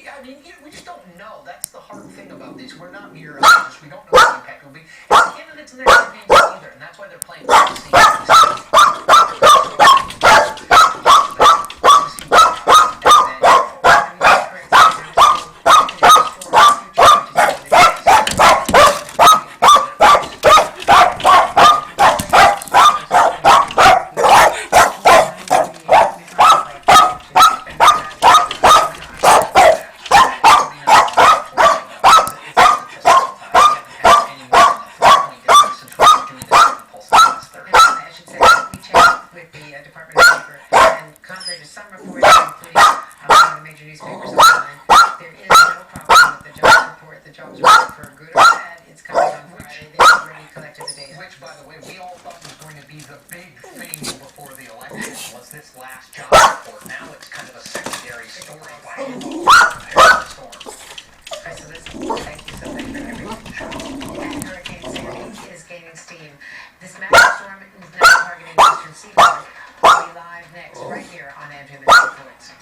I mean, we just don't know. That's the hard thing about this. We're not meteorologists. We don't know what the impact will be. And the candidates in there aren't being either, and that's why they're playing policy. This last job report. Now it's kind of a secondary story. Okay, so thank you so much for everything. And Hurricane Sandy is gaining steam. This massive storm is now targeting the eastern seaboard. We'll be live next, right here on Andrew Reports.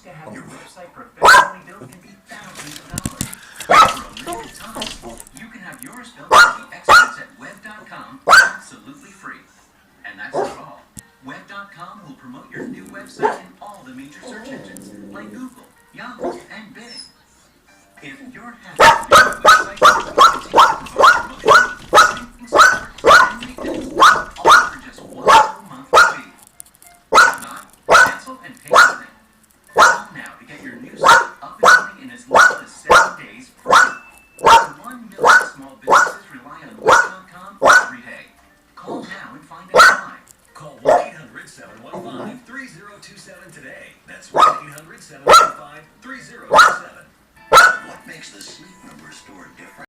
To have your website professionally built can be thousands of dollars. For a limited time, you can have yours built